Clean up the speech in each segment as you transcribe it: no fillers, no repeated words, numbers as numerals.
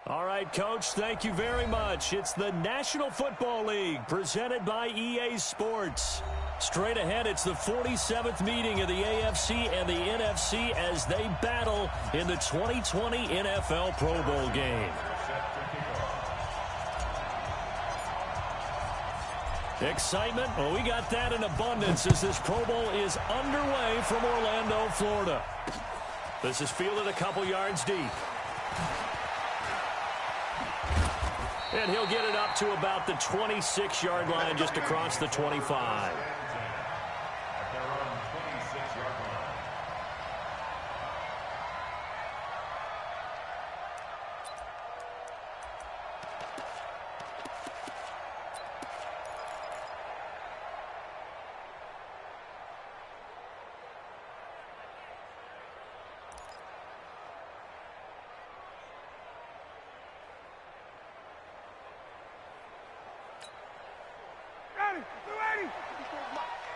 All right, Coach, thank you very much. It's the National Football League presented by EA Sports. Straight ahead, it's the 47th meeting of the AFC and the NFC as they battle in the 2020 NFL Pro Bowl game. Excitement? Well, we got that in abundance as this Pro Bowl is underway from Orlando, Florida. This is fielded a couple yards deep. And he'll get it up to about the 26-yard line just across the 25.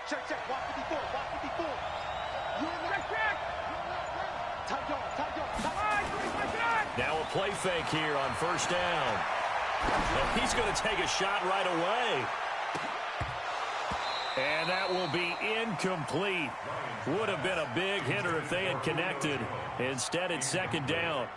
Check, watch 54, watch 54. Now a play fake here on first down. And he's going to take a shot right away. And that will be incomplete. Would have been a big hitter if they had connected. Instead, it's second down.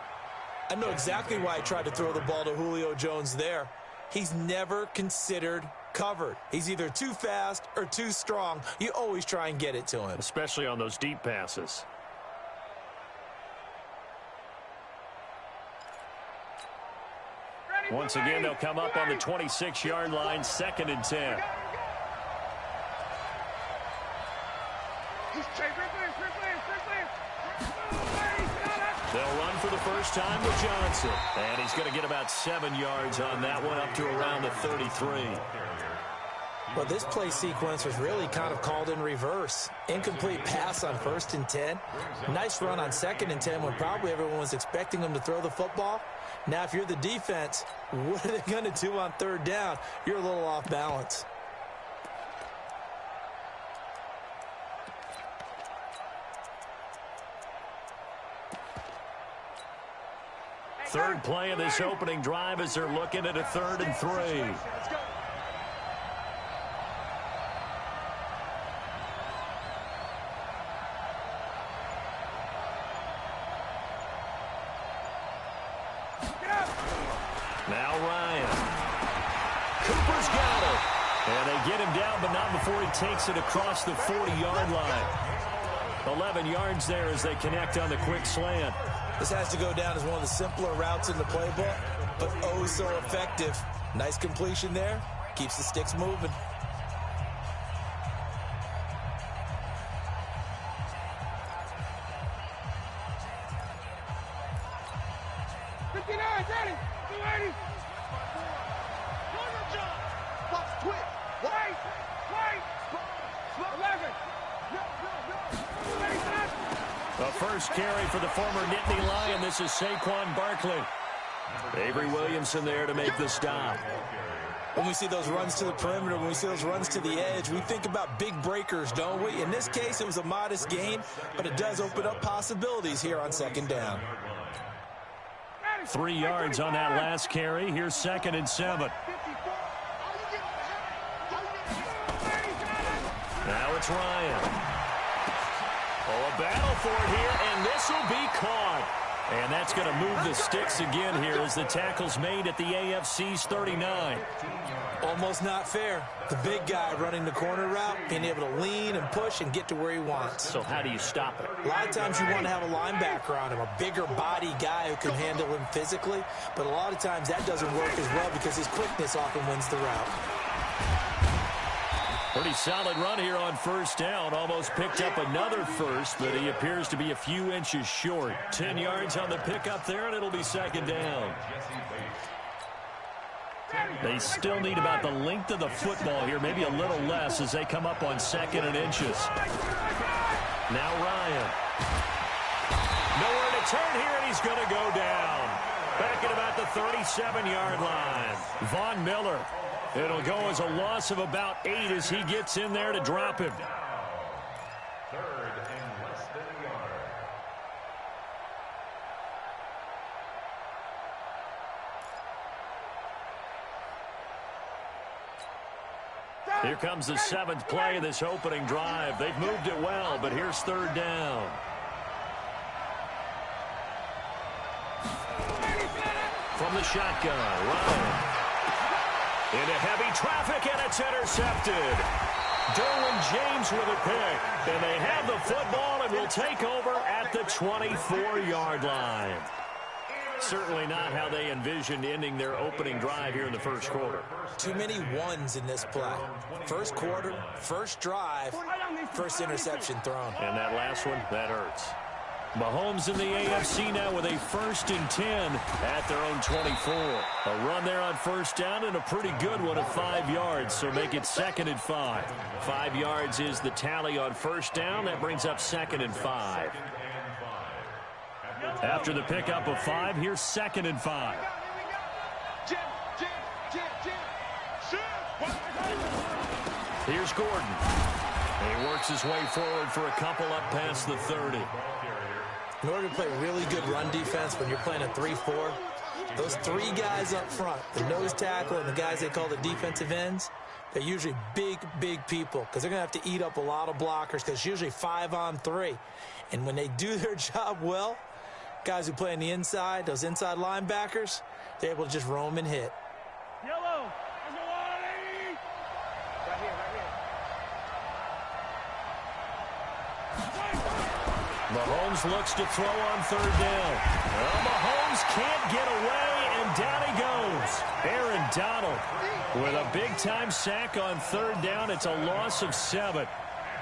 I know exactly why I tried to throw the ball to Julio Jones there. He's never considered covered. He's either too fast or too strong. You always try and get it to him. Especially on those deep passes. Once again, they'll come up on the 26-yard line, 2nd and 10. They'll run for the first time with Johnson. And he's going to get about 7 yards on that one, up to around the 33. Well, this play sequence was really kind of called in reverse. Incomplete pass on 1st and 10. Nice run on 2nd and 10 when probably everyone was expecting them to throw the football. Now, if you're the defense, what are they going to do on 3rd down? You're a little off balance. Third play of this opening drive as they're looking at a 3rd and 3. Now Ryan. Cooper's got it. And they get him down, but not before he takes it across the 40-yard line. 11 yards there as they connect on the quick slant. This has to go down as one of the simpler routes in the playbook, but oh so effective. Nice completion there. Keeps the sticks moving. The first carry for the former Nittany Lion. This is Saquon Barkley. Avery Williamson there to make the stop. When we see those runs to the perimeter, when we see those runs to the edge, we think about big breakers, don't we? In this case, it was a modest gain, but it does open up possibilities here on 2nd down. 3 yards on that last carry. Here's 2nd and 7. Now it's Ryan. Oh, a battle for it here, and this will be caught. And that's going to move the sticks again here as the tackle's made at the AFC's 39. Almost not fair. The big guy running the corner route, being able to lean and push and get to where he wants. So how do you stop it? A lot of times you want to have a linebacker on him, a bigger body guy who can handle him physically. But a lot of times that doesn't work as well because his quickness often wins the route. Pretty solid run here on first down. Almost picked up another first, but he appears to be a few inches short. 10 yards on the pickup there, and it'll be 2nd down. They still need about the length of the football here, maybe a little less as they come up on 2nd and inches. Now Ryan. Nowhere to turn here, and he's going to go down. Back at about the 37-yard line. Von Miller. It'll go as a loss of about 8 as he gets in there to drop him. 3rd and less than a yard. 3 Here comes the 7th play of this opening drive. They've moved it well, but here's 3rd down. From the shotgun, Ryan. Into heavy traffic, and it's intercepted. Derwin James with a pick. And they have the football and will take over at the 24-yard line. Certainly not how they envisioned ending their opening drive here in the first quarter. Too many ones in this play. First quarter, first drive, first interception thrown. And that last one, that hurts. Mahomes in the AFC now with a 1st and 10 at their own 24. A run there on 1st down and a pretty good one of 5 yards, so make it 2nd and 5. 5 yards is the tally on 1st down. That brings up 2nd and 5. After the pickup of 5, here's 2nd and 5. Here's Gordon. He works his way forward for a couple up past the 30. In order to play really good run defense when you're playing a 3-4, those 3 guys up front, the nose tackle and the guys they call the defensive ends, they're usually big, big people because they're going to have to eat up a lot of blockers because it's usually 5 on 3. And when they do their job well, guys who play on the inside, those inside linebackers, they're able to just roam and hit. Yellow. Mahomes looks to throw on 3rd down. Well, Mahomes can't get away, and down he goes. Aaron Donald with a big-time sack on 3rd down. It's a loss of 7.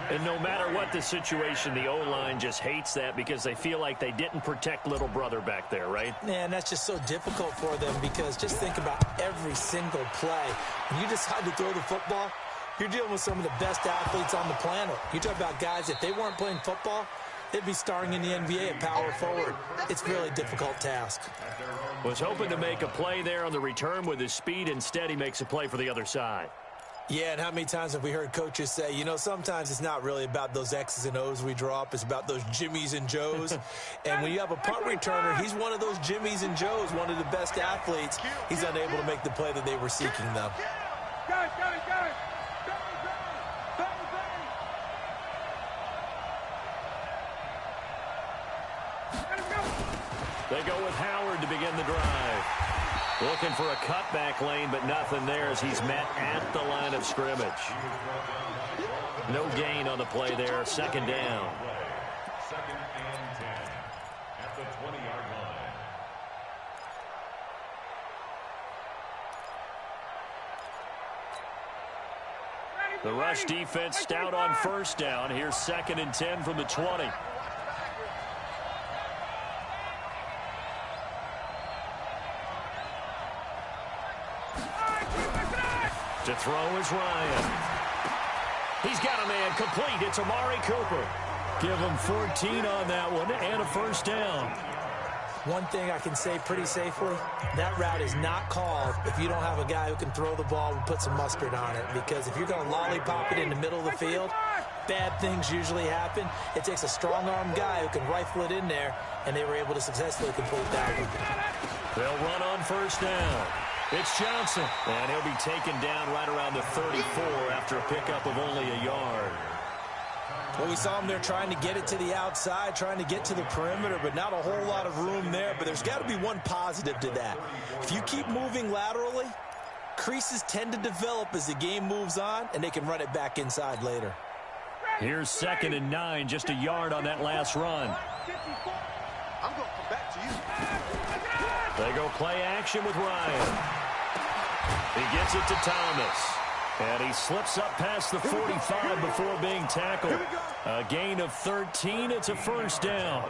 And no matter what the situation, the O-line just hates that because they feel like they didn't protect little brother back there, right? Man, that's just so difficult for them because just think about every single play. When you decide to throw the football, you're dealing with some of the best athletes on the planet. You talk about guys, if they weren't playing football, they'd be starring in the NBA at power forward. It's a really difficult task. Was hoping to make a play there on the return with his speed. Instead, he makes a play for the other side. Yeah, and how many times have we heard coaches say, you know, sometimes it's not really about those X's and O's we draw up. It's about those Jimmies and Joes. And when you have a punt returner, he's one of those Jimmies and Joes, one of the best athletes. He's unable to make the play that they were seeking, though. They go with Howard to begin the drive. Looking for a cutback lane, but nothing there as he's met at the line of scrimmage. No gain on the play there. 2nd down. 2nd and 10 at the 20-yard line. The rush defense stout on 1st down. Here's 2nd and 10 from the 20. To throw is Ryan. He's got a man complete. It's Amari Cooper. Give him 14 on that one and a 1st down. One thing I can say pretty safely, that route is not called if you don't have a guy who can throw the ball and put some mustard on it. Because if you're going to lollipop it in the middle of the field, bad things usually happen. It takes a strong-arm guy who can rifle it in there, and they were able to successfully complete that one. They'll run on 1st down. It's Johnson, and he'll be taken down right around the 34 after a pickup of only a yard. Well, we saw him there trying to get it to the outside, trying to get to the perimeter, but not a whole lot of room there. But there's got to be one positive to that. If you keep moving laterally, creases tend to develop as the game moves on, and they can run it back inside later. Here's 2nd and 9, just a yard on that last run. I'm going to come back to you. They go play action with Ryan. He gets it to Thomas. And he slips up past the 45 before being tackled. A gain of 13. It's a 1st down.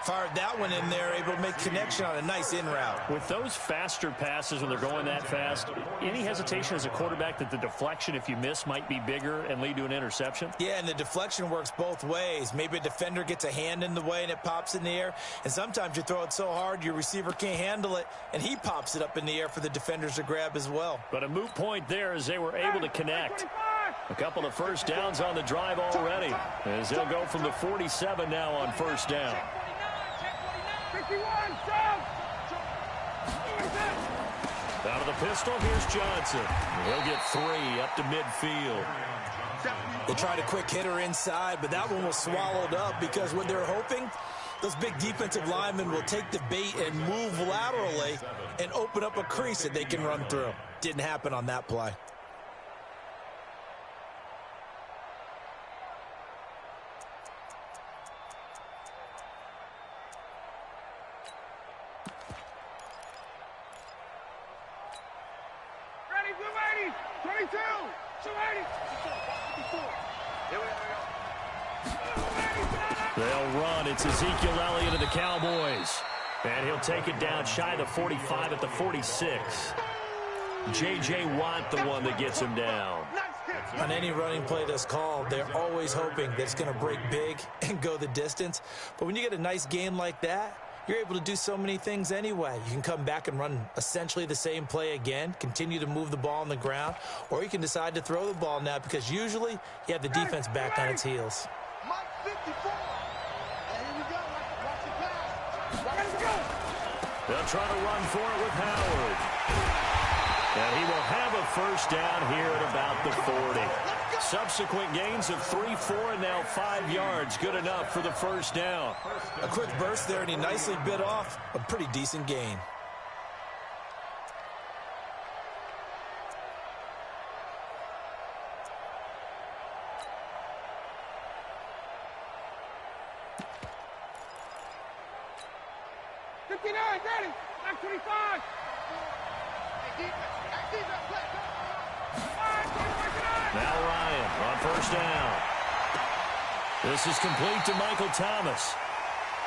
Fired that one in there, able to make connection on a nice in route. With those faster passes when they're going that fast, any hesitation as a quarterback that the deflection, if you miss, might be bigger and lead to an interception? Yeah, and the deflection works both ways. Maybe a defender gets a hand in the way and it pops in the air. And sometimes you throw it so hard your receiver can't handle it, and he pops it up in the air for the defenders to grab as well. But a moot point there as they were able to connect. A couple of 1st downs on the drive already, as they'll go from the 47 now on 1st down. Out of the pistol, here's Johnson. He'll get 3 up to midfield. They tried a quick hitter inside, but that one was swallowed up because what they're hoping, those big defensive linemen will take the bait and move laterally and open up a crease that they can run through. Didn't happen on that play. Ready, 280, 22, 280, 54. Here we go. They'll run. It's Ezekiel Elliott of the Cowboys. And he'll take it down shy of the 45 at the 46. J.J. Watt, the one that gets him down. On any running play that's called, they're always hoping that it's going to break big and go the distance. But when you get a nice game like that, you're able to do so many things anyway. You can come back and run essentially the same play again, continue to move the ball on the ground, or you can decide to throw the ball now because usually you have the defense back on its heels. Mike 54. And here we go. Watch the pass. Let's go. They'll try to run for it with Howard. And he will have a first down here at about the 40. Subsequent gains of 3, 4, and now 5 yards. Good enough for the first down. A quick burst there, and he nicely bit off a pretty decent gain. Ready, 25. Now Ryan on first down. This is complete to Michael Thomas.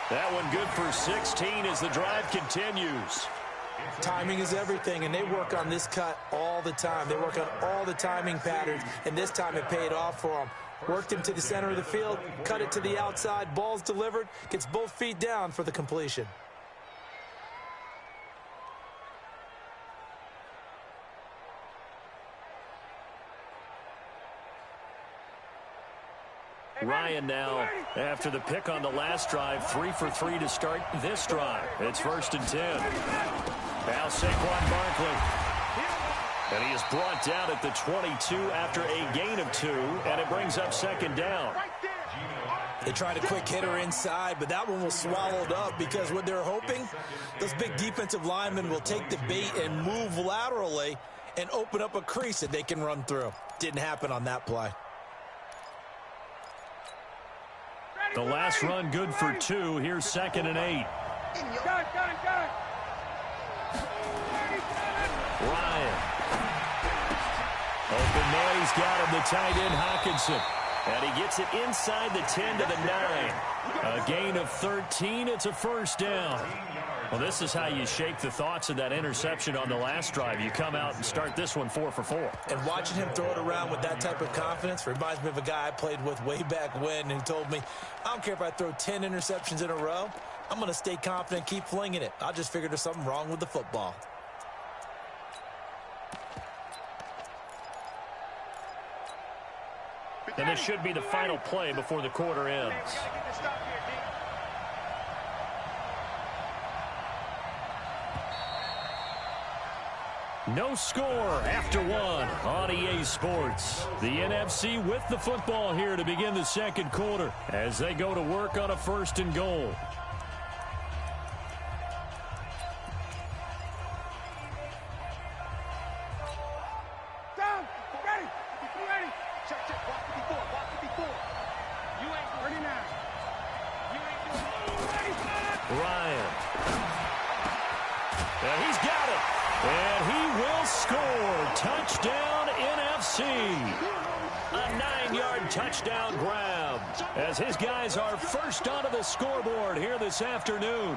That one good for 16 as the drive continues. Timing is everything, and they work on this cut all the time. They work on all the timing patterns, and this time it paid off for them. Worked him to the center of the field, cut it to the outside, ball's delivered, gets both feet down for the completion. Ryan now, after the pick on the last drive, 3 for 3 to start this drive. It's 1st and 10. Now Saquon Barkley. And he is brought down at the 22 after a gain of 2, and it brings up 2nd down. They tried a quick hitter inside, but that one was swallowed up because what they're hoping, those big defensive linemen will take the bait and move laterally and open up a crease that they can run through. Didn't happen on that play. The last run good for 2. Here's 2nd and 8. Ryan. Open man, he's got him, the tight end Hockenson. And he gets it inside the 10 to the 9. A gain of 13. It's a first down. Well, this is how you shake the thoughts of that interception on the last drive. You come out and start this one 4 for 4. And watching him throw it around with that type of confidence reminds me of a guy I played with way back when who told me, I don't care if I throw 10 interceptions in a row. I'm going to stay confident, keep flinging it. I just figured there's something wrong with the football. And this should be the final play before the quarter ends. No score after 1 on EA Sports. The NFC with the football here to begin the 2nd quarter as they go to work on a 1st and goal. Ryan. And he's got it. And he will score. Touchdown, NFC. A 9-yard touchdown grab as his guys are first onto the scoreboard here this afternoon.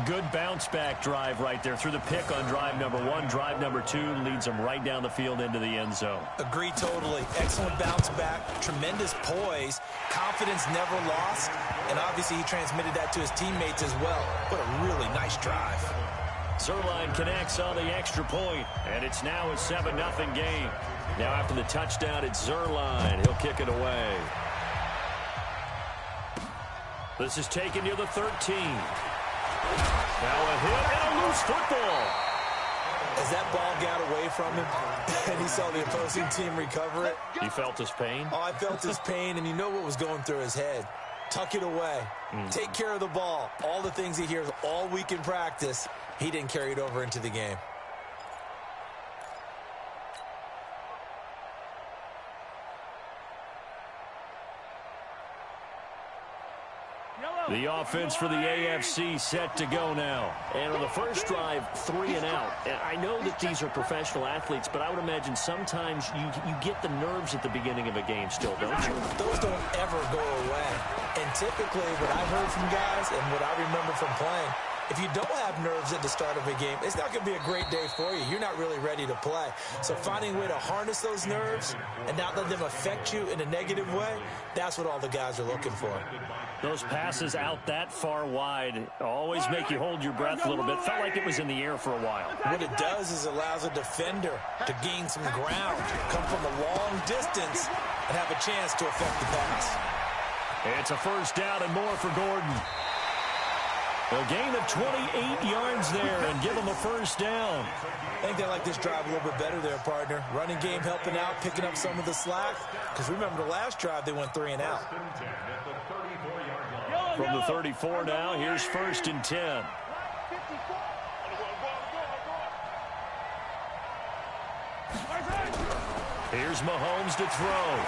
Good bounce-back drive right there through the pick on drive number 1. Drive number 2 leads them right down the field into the end zone. Agree totally. Excellent bounce-back, tremendous poise, confidence never lost, and obviously he transmitted that to his teammates as well. What a really nice drive. Zuerlein connects on the extra point, and it's now a 7-0 game. Now after the touchdown, it's Zuerlein. He'll kick it away. This is taken near the 13. Now a hit and a loose football. As that ball got away from him and he saw the opposing team recover it. He felt his pain? Oh, I felt his pain, and you know what was going through his head. Tuck it away. Take care of the ball. All the things he hears all week in practice, he didn't carry it over into the game. The offense for the AFC set to go now. And on the first drive, 3 and out. And I know that these are professional athletes, but I would imagine sometimes you get the nerves at the beginning of a game still, don't you? Those don't ever go away. And typically what I've heard from guys and what I remember from playing, if you don't have nerves at the start of a game, it's not going to be a great day for you. You're not really ready to play. So finding a way to harness those nerves and not let them affect you in a negative way, that's what all the guys are looking for. Those passes out that far wide always make you hold your breath a little bit. Felt like it was in the air for a while. What it does is allows a defender to gain some ground, come from a long distance, and have a chance to affect the pass. It's a first down and more for Gordon. A gain of 28 yards there and give him a first down. I think they like this drive a little bit better there, partner. Running game helping out, picking up some of the slack. Because remember the last drive, they went 3 and out. From the 34 now, here's first and 10. Here's Mahomes to throw.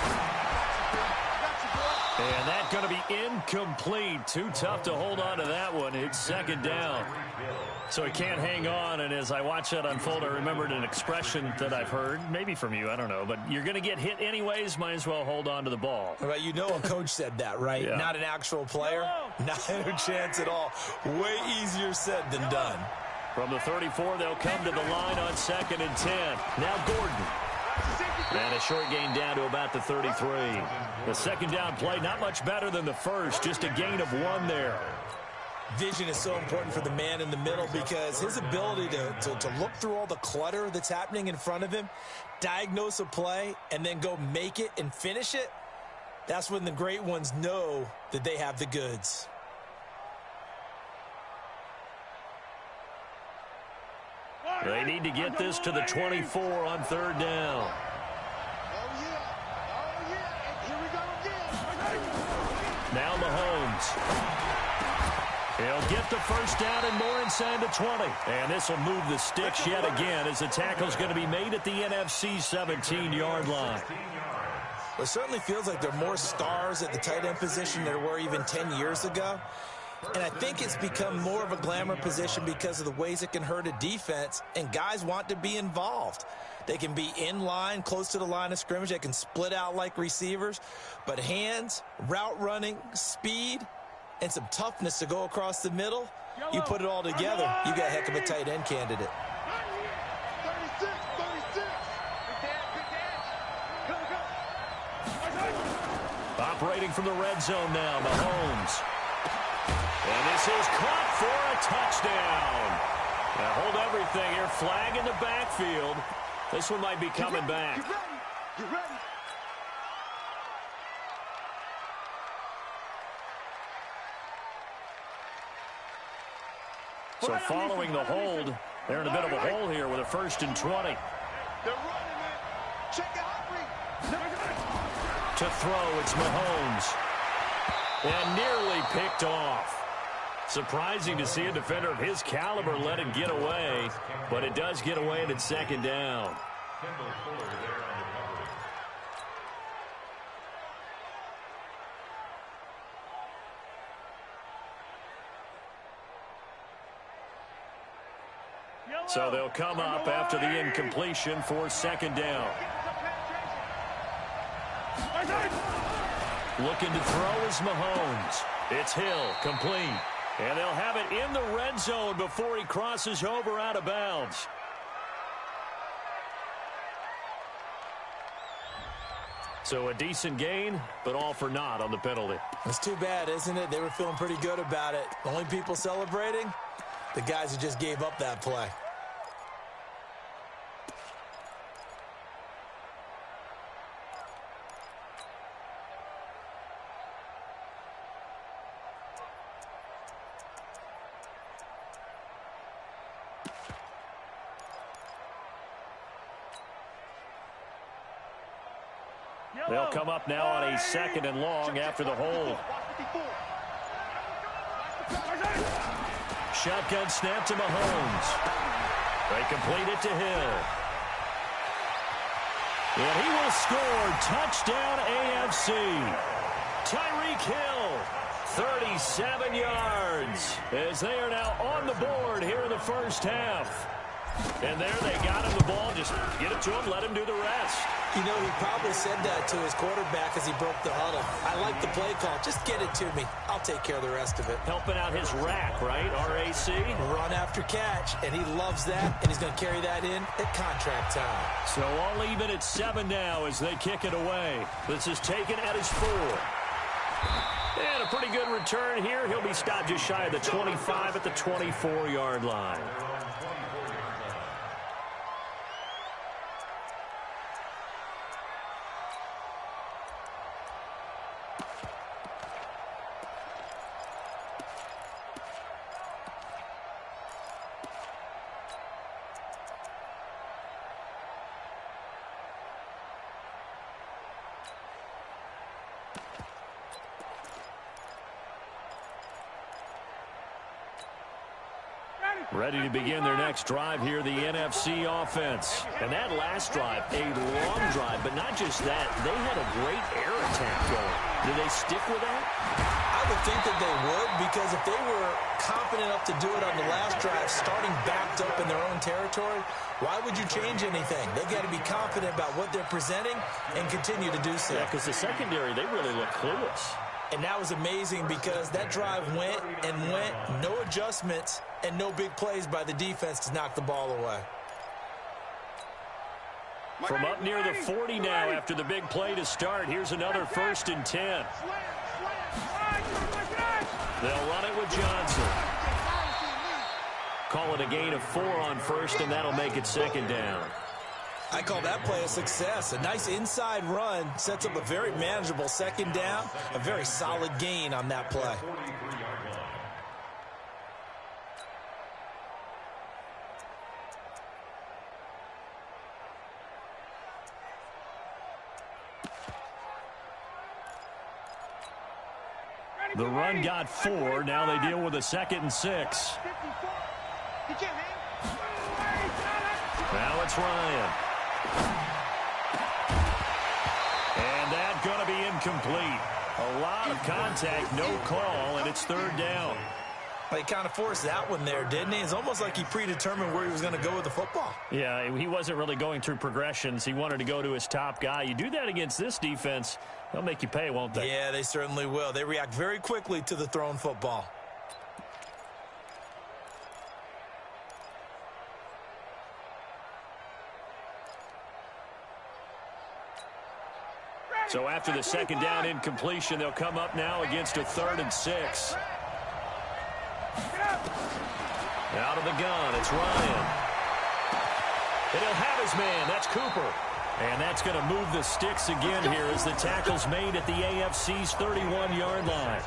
And that's going to be incomplete. Too tough to hold on to that one. It's second down. So he can't hang on. And as I watch that unfold, I remembered an expression that I've heard, maybe from you, I don't know. But you're going to get hit anyways, might as well hold on to the ball. Well, you know a coach said that, right? Yeah. Not an actual player. Not a chance at all. Way easier said than done. From the 34, they'll come to the line on second and 10. Now Gordon. And a short gain down to about the 33. The second down play, not much better than the first, just a gain of 1 there. Vision is so important for the man in the middle because his ability to look through all the clutter that's happening in front of him, diagnose a play, and then go make it and finish it, that's when the great ones know that they have the goods. They need to get this to the 24 on third down. Now Mahomes. He'll get the first down and more inside the 20. And this will move the sticks yet again as the tackle's going to be made at the NFC 17-yard line. Well, it certainly feels like there are more stars at the tight end position than there were even 10 years ago. And I think it's become more of a glamour position because of the ways it can hurt a defense, and guys want to be involved. They can be in line, close to the line of scrimmage. They can split out like receivers. But hands, route running, speed, and some toughness to go across the middle, you put it all together, you got a heck of a tight end candidate. 36, 36. Operating from the red zone now, Mahomes. And this is caught for a touchdown. Now hold everything here. Flag in the backfield. This one might be coming back. Get ready. So following the hold, they're in a bit of a hole here with a first and 20. They're running it. Check it out. To throw, it's Mahomes. And nearly picked off. Surprising to see a defender of his caliber let it get away, but it does get away and it's second down. So they'll come up after the incompletion for second down. Looking to throw is Mahomes. It's Hill, complete. And they'll have it in the red zone before he crosses over out of bounds. So a decent gain, but all for naught on the penalty. It's too bad, isn't it? They were feeling pretty good about it. The only people celebrating, the guys who just gave up that play. They'll come up now on a 2nd and long after the hold. Shotgun snap to Mahomes. They complete it to Hill. And he will score. Touchdown AFC. Tyreek Hill, 37 yards, as they are now on the board here in the first half. And there they got him the ball. Just get it to him, let him do the rest. You know, he probably said that to his quarterback as he broke the huddle. I like the play call. Just get it to me. I'll take care of the rest of it. Helping out his rack, right? RAC. Run after catch, and he loves that, and he's going to carry that in at contract time. So all even at 7 now as they kick it away. This is taken at his 4. And a pretty good return here. He'll be stopped just shy of the 25 at the 24-yard line. Ready to begin their next drive here, the NFC offense. And that last drive, a long drive, but not just that. They had a great air attack going. Do they stick with that? I would think that they would, because if they were confident enough to do it on the last drive, starting backed up in their own territory, why would you change anything? They got to be confident about what they're presenting and continue to do so. Yeah, because the secondary, they really look clueless. And that was amazing because that drive went and went, no adjustments, and no big plays by the defense to knock the ball away. From up near the 40 now after the big play to start, here's another 1st and 10. They'll run it with Johnson. Call it a gain of 4 on 1st, and that'll make it 2nd down. I call that play a success. A nice inside run sets up a very manageable 2nd down, a very solid gain on that play. The run got 4. Now they deal with a 2nd and 6. Now it's Ryan. And that's going to be incomplete. A lot of contact, no call, and it's 3rd down. He kind of forced that one there, didn't he? It's almost like he predetermined where he was going to go with the football. Yeah, he wasn't really going through progressions. He wanted to go to his top guy. You do that against this defense, they'll make you pay, won't they? Yeah, they certainly will. They react very quickly to the thrown football. So after the 2nd down incompletion, they'll come up now against a 3rd and 6. Out of the gun, it's Ryan. And he'll have his man. That's Cooper. And that's going to move the sticks again here as the tackle's made at the AFC's 31-yard line.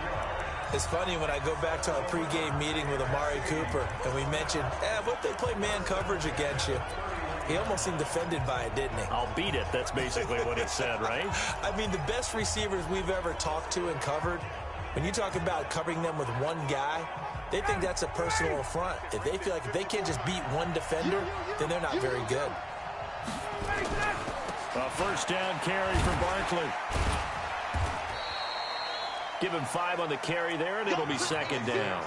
It's funny when I go back to our pregame meeting with Amari Cooper, and we mentioned, what if they play man coverage against you? He almost seemed offended by it, didn't he? I'll beat it. That's basically what he said, right? I mean, the best receivers we've ever talked to and covered, when you talk about covering them with one guy, they think that's a personal affront. If they feel like if they can't just beat one defender, then they're not very good. A 1st down carry for Barkley. Give him 5 on the carry there, and it'll be 2nd down.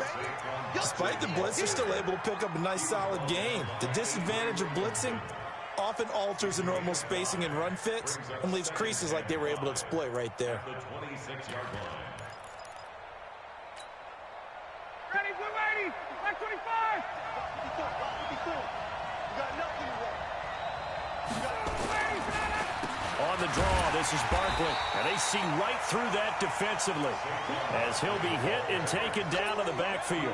Despite the blitz, they're still able to pick up a nice, solid gain. The disadvantage of blitzing often alters the normal spacing and run fits and leaves creases like they were able to exploit right there. Ready, blue 80, back 25. You got nothing to work. On the draw, this is Barkley. And they see right through that defensively as he'll be hit and taken down to the backfield.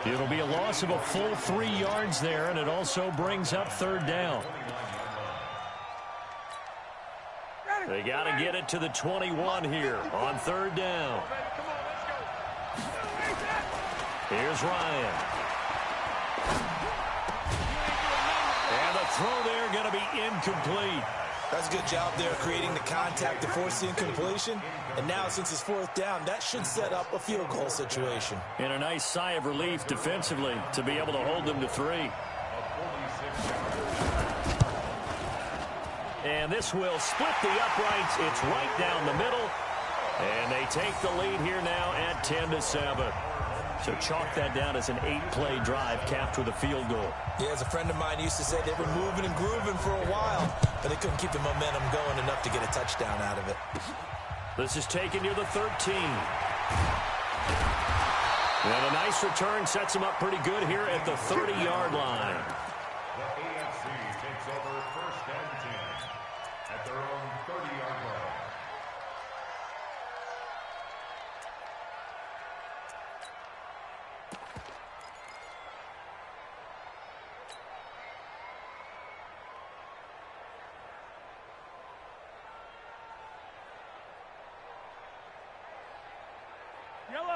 It'll be a loss of a full 3 yards there, and it also brings up 3rd down. They got to get it to the 21 here on 3rd down. Here's Ryan. And the throw there going to be incomplete. That's a good job there creating the contact to force the incompletion. And now, since it's fourth down, that should set up a field goal situation. And a nice sigh of relief defensively to be able to hold them to 3. And this will split the uprights. It's right down the middle. And they take the lead here now at 10-7. So chalk that down as an 8-play drive capped with a field goal. Yeah, as a friend of mine used to say, they've been moving and grooving for a while, but they couldn't keep the momentum going enough to get a touchdown out of it. This is taken near the 13. And a nice return sets them up pretty good here at the 30-yard line. The AFC takes over first and 10 at their own 30-yard line.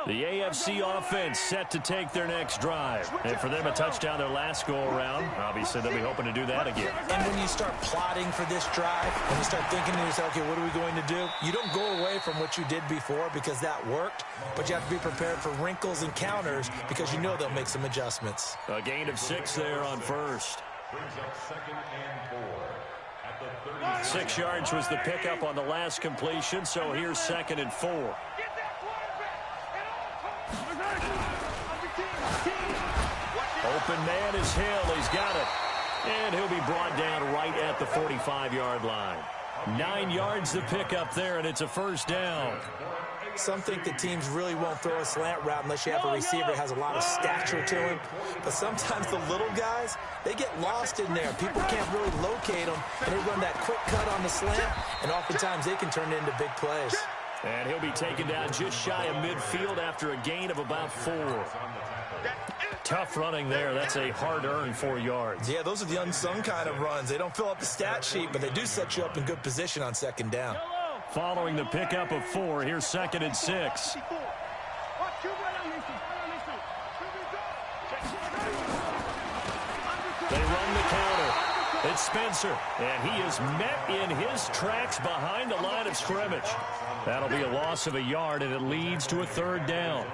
The AFC offense set to take their next drive. And for them, a touchdown their last go-around. Obviously, they'll be hoping to do that again. And when you start plotting for this drive, and you start thinking to yourself, okay, what are we going to do? You don't go away from what you did before because that worked, but you have to be prepared for wrinkles and counters because you know they'll make some adjustments. A gain of 6 there on first. Brings up second and 4 at the 30. 6 yards was the pickup on the last completion, so here's second and 4. Open man is Hill. He's got it. And he'll be brought down right at the 45-yard line. 9 yards the pickup there, and it's a first down. Some think that teams really won't throw a slant route unless you have a receiver that has a lot of stature to him. But sometimes the little guys, they get lost in there. People can't really locate them, and they run that quick cut on the slant, and oftentimes they can turn it into big plays. And he'll be taken down just shy of midfield after a gain of about 4. Tough running there. That's a hard-earned 4 yards. Yeah, those are the unsung kind of runs. They don't fill up the stat sheet, but they do set you up in good position on second down. Following the pickup of 4, here's second and 6. They run the counter. It's Spencer, and he is met in his tracks behind the line of scrimmage. That'll be a loss of a yard, and it leads to a third down.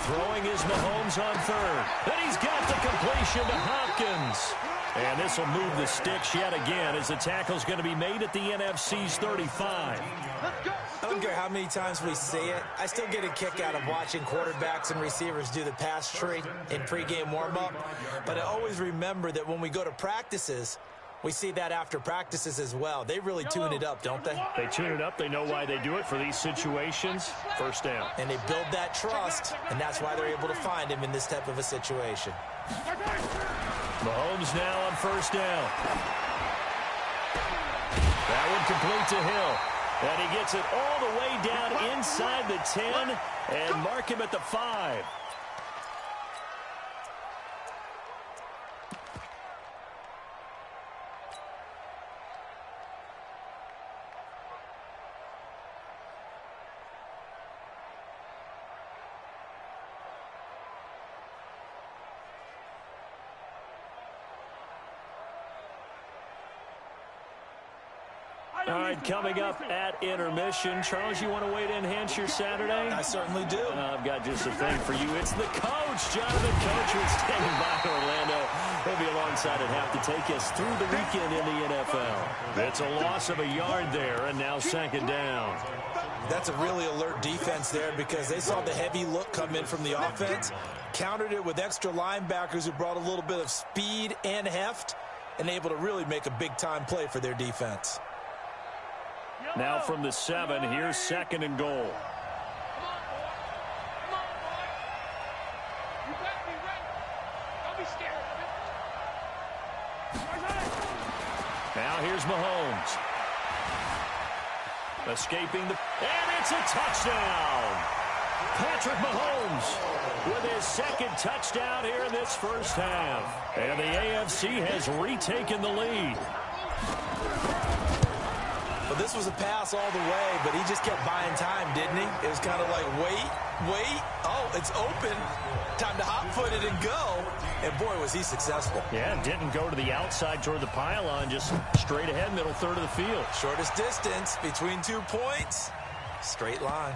Throwing is Mahomes on third. And he's got the completion to Hopkins. And this will move the sticks yet again as the tackle's going to be made at the NFC's 35. I don't care how many times we see it. I still get a kick out of watching quarterbacks and receivers do the pass tree in pregame warm-up. But I always remember that when we go to practices, we see that after practices as well. They really tune it up, don't they? They tune it up. They know why they do it for these situations. First down. And they build that trust, and that's why they're able to find him in this type of a situation. Mahomes now on first down. That one complete to Hill. And he gets it all the way down inside the 10 and mark him at the 5. All right, coming up at intermission. Charles, you want to wait to enhance your Saturday? I certainly do. I've got just a thing for you. It's the coach, Jonathan Coachman, standing by Orlando. He'll be alongside at half to take us through the weekend in the NFL. It's a loss of a yard there, and now second down. That's a really alert defense there because they saw the heavy look come in from the offense, countered it with extra linebackers who brought a little bit of speed and heft, and able to really make a big-time play for their defense. Now from the 7, here's second and goal. here's Mahomes. Escaping the... And it's a touchdown! Patrick Mahomes with his second touchdown here in this first half. And the AFC has retaken the lead. Well, this was a pass all the way, but he just kept buying time, didn't he? It was kind of like, wait. Oh, it's open. Time to hot-foot it and go. And, boy, was he successful. Yeah, didn't go to the outside toward the pylon, just straight ahead, middle third of the field. Shortest distance between 2 points. Straight line.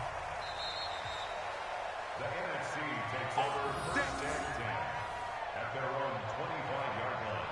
The NFC takes over first and 10 at their own 25-yard line.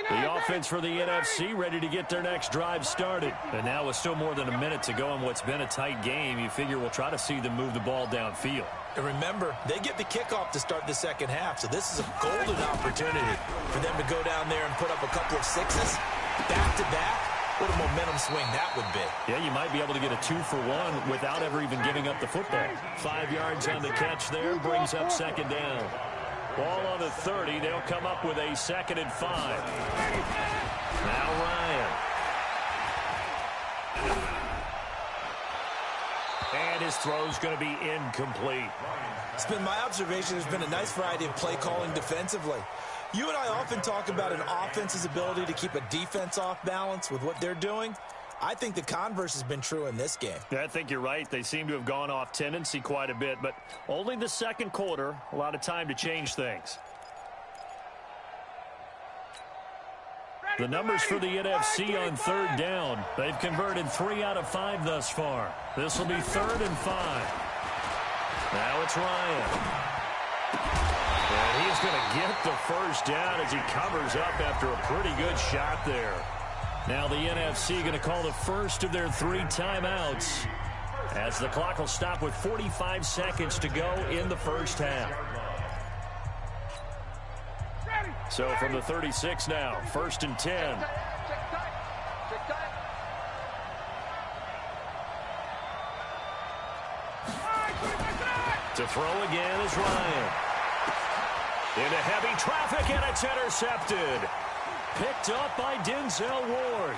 The offense for the NFC ready to get their next drive started. And now with still more than a minute to go in what's been a tight game, you figure we'll try to see them move the ball downfield. And remember, they get the kickoff to start the second half, so this is a golden opportunity for them to go down there and put up a couple of sixes back-to-back. What a momentum swing that would be. Yeah, you might be able to get a 2-for-1 without ever even giving up the football. 5 yards on the catch there, brings up second down. Ball on the 30. They'll come up with a 2nd and 5. Now Ryan. And his throw's going to be incomplete. It's been my observation there's been a nice variety of play calling defensively. You and I often talk about an offense's ability to keep a defense off balance with what they're doing. I think the converse has been true in this game. Yeah, I think you're right. They seem to have gone off tendency quite a bit, but only the second quarter, a lot of time to change things. The numbers for the NFC on third down. They've converted 3 out of 5 thus far. This will be 3rd and 5. Now it's Ryan. And he's going to get the first down as he covers up after a pretty good shot there. Now the NFC going to call the first of their 3 timeouts as the clock will stop with 45 seconds to go in the first half. So from the 36 now, 1st and 10. To throw again is Ryan. Into heavy traffic, and it's intercepted. Picked up by Denzel Ward.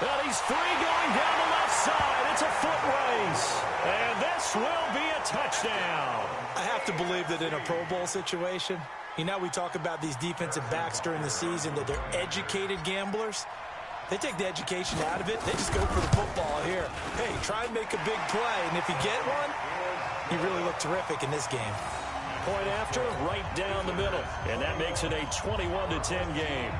And he's free going down the left side. It's a foot race. And this will be a touchdown. I have to believe that in a Pro Bowl situation, you know, we talk about these defensive backs during the season, that they're educated gamblers. They take the education out of it. They just go for the football here. Hey, try and make a big play. And if you get one, you really look terrific in this game. Point after, right down the middle. And that makes it a 21-10 game.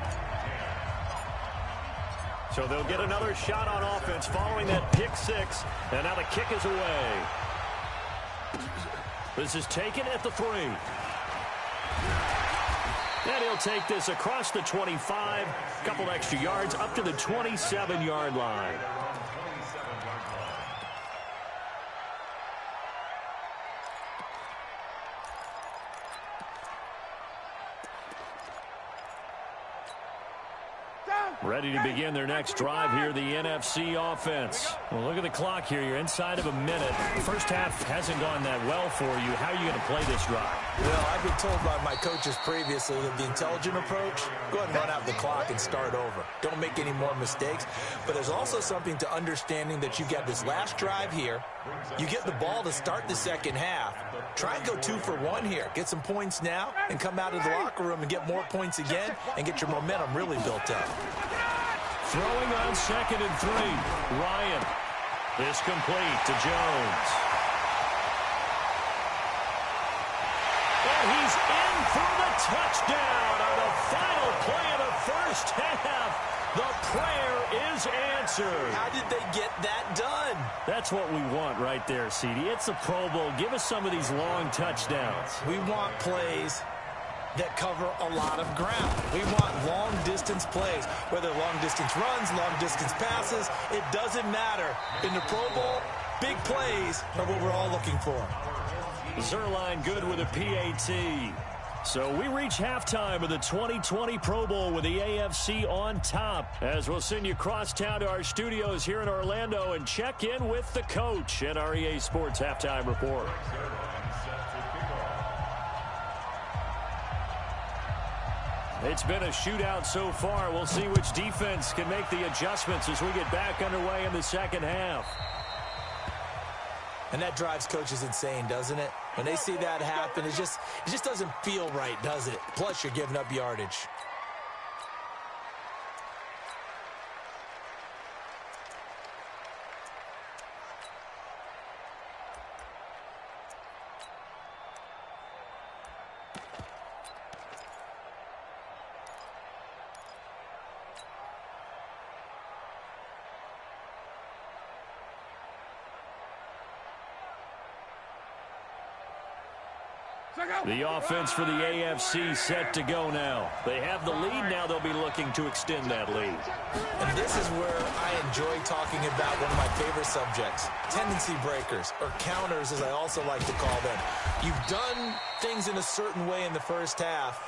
So they'll get another shot on offense following that pick 6. And now the kick is away. This is taken at the 3. And he'll take this across the 25. A couple extra yards up to the 27-yard line. Ready to begin their next drive here, the NFC offense. Well, look at the clock here. You're inside of a minute. The first half hasn't gone that well for you. How are you going to play this drive? Well, I've been told by my coaches previously that the intelligent approach, go ahead and run out the clock and start over. Don't make any more mistakes. But there's also something to understanding that you got this last drive here. You get the ball to start the second half. Try and go 2 for 1 here. Get some points now and come out of the locker room and get more points again and get your momentum really built up. Throwing on 2nd and 3. Ryan. This complete to Jones. And he's in for the touchdown on the final play of the first half. The prayer is answered. How did they get that done? That's what we want right there, CD. It's a Pro Bowl. Give us some of these long touchdowns. We want plays that cover a lot of ground. We want long-distance plays, whether long-distance runs, long-distance passes. It doesn't matter. In the Pro Bowl, big plays are what we're all looking for. Zerline good with a PAT. So we reach halftime of the 2020 Pro Bowl with the AFC on top, as we'll send you cross town to our studios here in Orlando and check in with the coach at our EA Sports Halftime Report. It's been a shootout so far. We'll see which defense can make the adjustments as we get back underway in the second half. And that drives coaches insane, doesn't it? When they see that happen, it just doesn't feel right, does it? Plus, you're giving up yardage. The offense for the AFC set to go now. They have the lead. Now they'll be looking to extend that lead. And this is where I enjoy talking about one of my favorite subjects, tendency breakers, or counters as I also like to call them. You've done things in a certain way in the first half,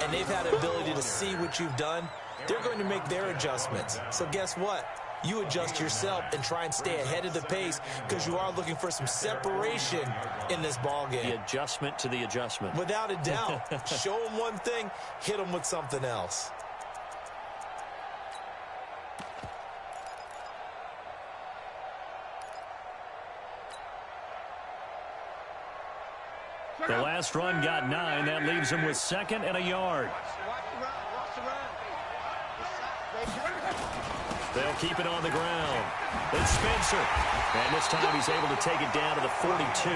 and they've had the ability to see what you've done. They're going to make their adjustments. So guess what? You adjust yourself and try and stay ahead of the pace because you are looking for some separation in this ball game. The adjustment to the adjustment. Without a doubt. Show them one thing, hit them with something else. The last run got 9. That leaves him with 2nd and a yard. They'll keep it on the ground. It's Spencer. And this time he's able to take it down to the 42.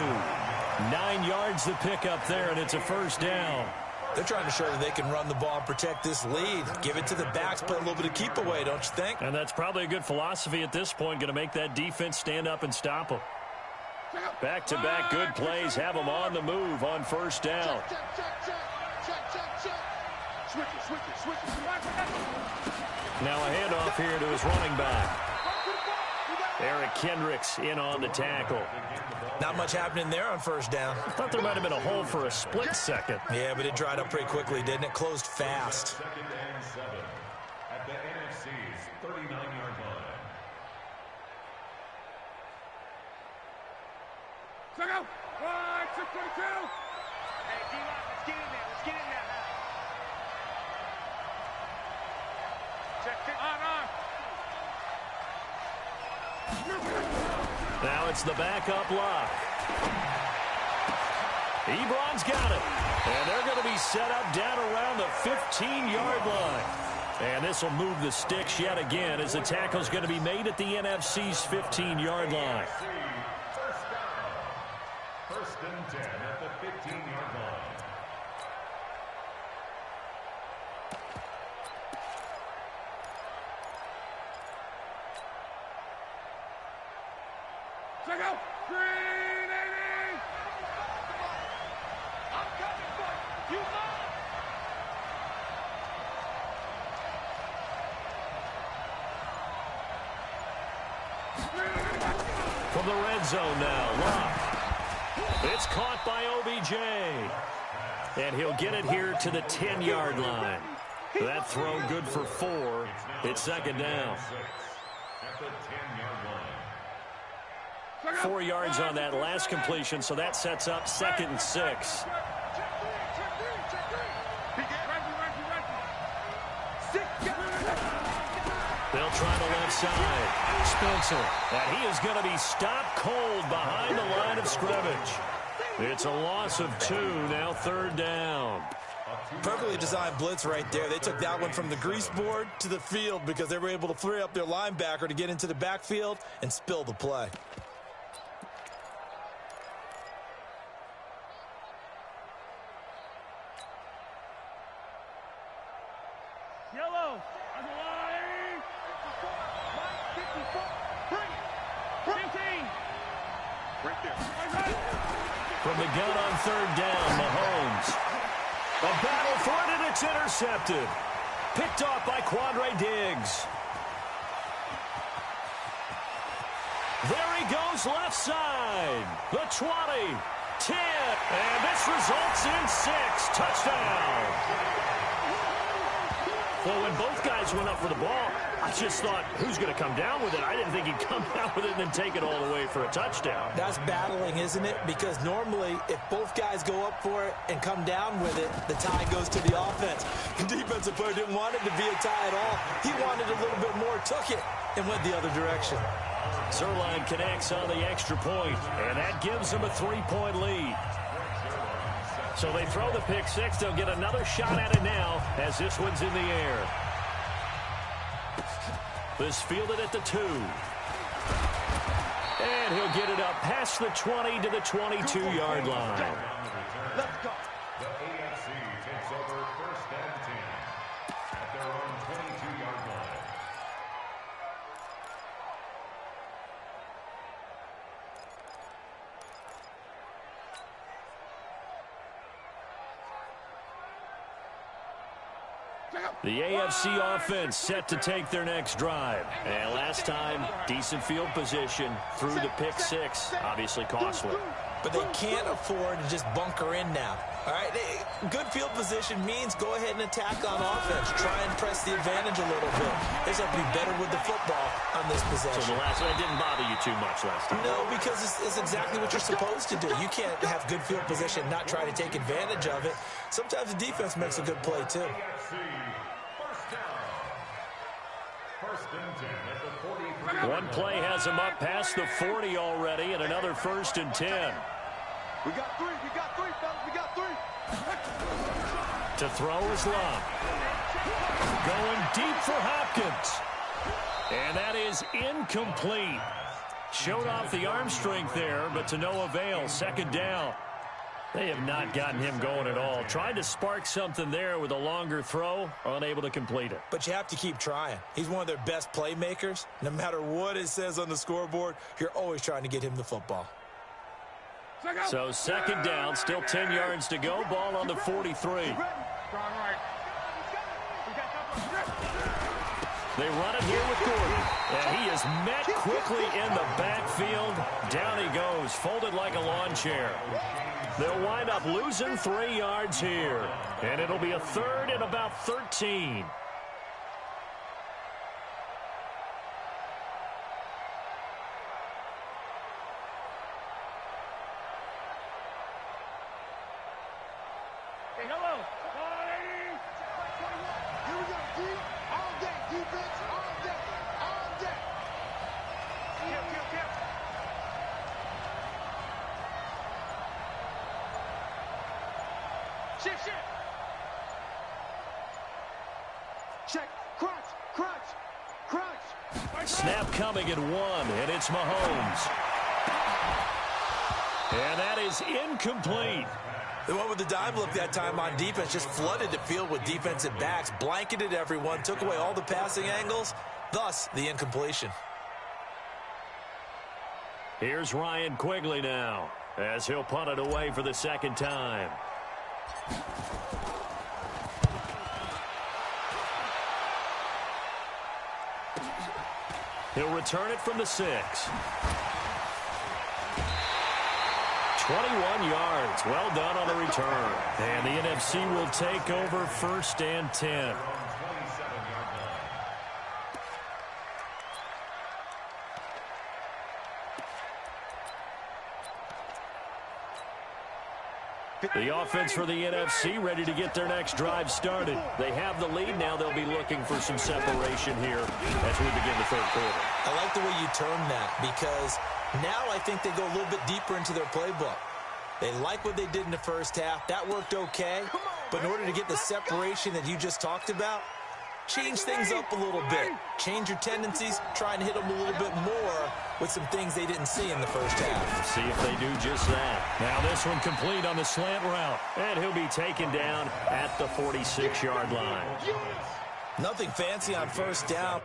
9 yards to pick up there, and it's a first down. They're trying to show that they can run the ball and protect this lead. Give it to the backs, play a little bit of keep away, don't you think? And that's probably a good philosophy at this point, going to make that defense stand up and stop them. Back-to-back good plays have them on the move on first down. Now a handoff here to his running back. Eric Kendricks in on the tackle. Not much happening there on first down. I thought there might have been a hole for a split second. Yeah, but it dried up pretty quickly, didn't it? Closed fast. 2nd and 7 at the NFC's 39-yard line. Check out! 622! Hey, D-Lock, let's get in there. Let's get in there now. Check it. On. Now it's the backup lock. Ebron's got it. And they're going to be set up down around the 15-yard line. And this will move the sticks yet again as the tackle's going to be made at the NFC's 15-yard line. First and 10 at the 15-yard line. Check out! 380! I'm coming for you, From the red zone now, Locke. It's caught by OBJ. And he'll get it here to the 10-yard line. That throw good for 4. It's 2nd down. At the 10-yard line. 4 yards on that last completion, so that sets up 2nd and 6. They'll try the left side. Spencer. And he is going to be stopped cold behind the line of scrimmage. It's a loss of 2, now 3rd down. Perfectly designed blitz right there. They took that one from the grease board to the field because they were able to free up their linebacker to get into the backfield and spill the play. Yellow, on the line. 54. Bring it. 15. Right there. From the gun on 3rd down, Mahomes. A battle for it, and it's intercepted. Picked off by Quandre Diggs. There he goes left side. The 20. 10. And this results in 6. Touchdown. Well, when both guys went up for the ball, I just thought, who's going to come down with it? I didn't think he'd come down with it and then take it all the way for a touchdown. That's battling, isn't it? Because normally, if both guys go up for it and come down with it, the tie goes to the offense. The defensive player didn't want it to be a tie at all. He wanted a little bit more, took it, and went the other direction. Zerline connects on the extra point, and that gives them a 3-point lead. So they throw the pick six. They'll get another shot at it now as this one's in the air. This fielded at the 2. And he'll get it up past the 20 to the 22-yard line. Let's go. The AFC takes over first and 10 at their own 22-yard line. The AFC offense set to take their next drive. And last time, decent field position through the pick six. Obviously costly. But they can't afford to just bunker in now. All right, good field position means go ahead and attack on offense. Try and press the advantage a little bit. They just have to be better with the football on this possession. So the last one didn't bother you too much last time? No, because it's exactly what you're supposed to do. You can't have good field position and not try to take advantage of it. Sometimes the defense makes a good play, too. First and 10 at the 43. One play has him up past the 40 already, and another 1st and 10. We got 3, fellas, we got 3. To throw is Love. Going deep for Hopkins. And that is incomplete. Showed off the arm strength there, but to no avail. 2nd down. They have not gotten him going at all. Tried to spark something there with a longer throw, unable to complete it. But you have to keep trying. He's one of their best playmakers. No matter what it says on the scoreboard, you're always trying to get him the football. So 2nd down, still 10 yards to go. Ball on the 43. They run it here with Gordon. And he is met quickly in the backfield. Down he goes, folded like a lawn chair. They'll wind up losing 3 yards here. And it'll be a 3rd and about 13. Here we go, D. All day, defense, all day, all day. Shift. Check, crunch. Snap coming at 1, and it's Mahomes. And that is incomplete. The one with the dime look that time on defense just flooded the field with defensive backs, blanketed everyone, took away all the passing angles, thus the incompletion. Here's Ryan Quigley now, as he'll punt it away for the 2nd time. He'll return it from the 6. 21 yards. Well done on the return. And the NFC will take over 1st and 10. The offense for the NFC ready to get their next drive started. They have the lead. Now they'll be looking for some separation here as we begin the 3rd quarter. I like the way you term that because now I think they go a little bit deeper into their playbook. They like what they did in the 1st half. That worked okay. But in order to get the separation that you just talked about, change things up a little bit. Change your tendencies. Try and hit them a little bit more with some things they didn't see in the 1st half. See if they do just that. Now this one complete on the slant route. And he'll be taken down at the 46-yard line. Nothing fancy on 1st down.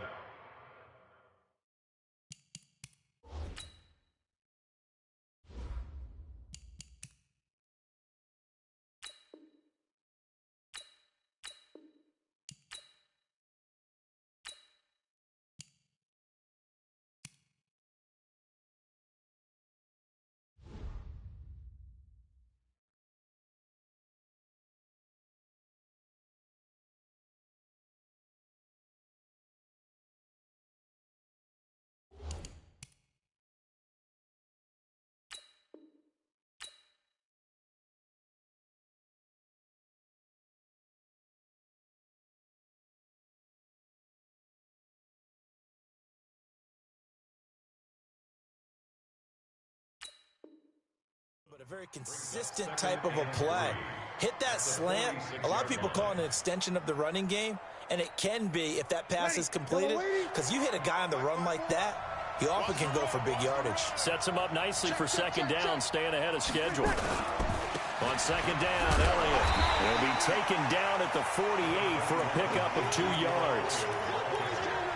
A very consistent type of a play. Hit that slant. A lot of people call it an extension of the running game, and it can be if that pass is completed, because you hit a guy on the run like that, he often can go for big yardage. Sets him up nicely for second down, staying ahead of schedule. On second down, Elliott will be taken down at the 48 for a pickup of 2 yards.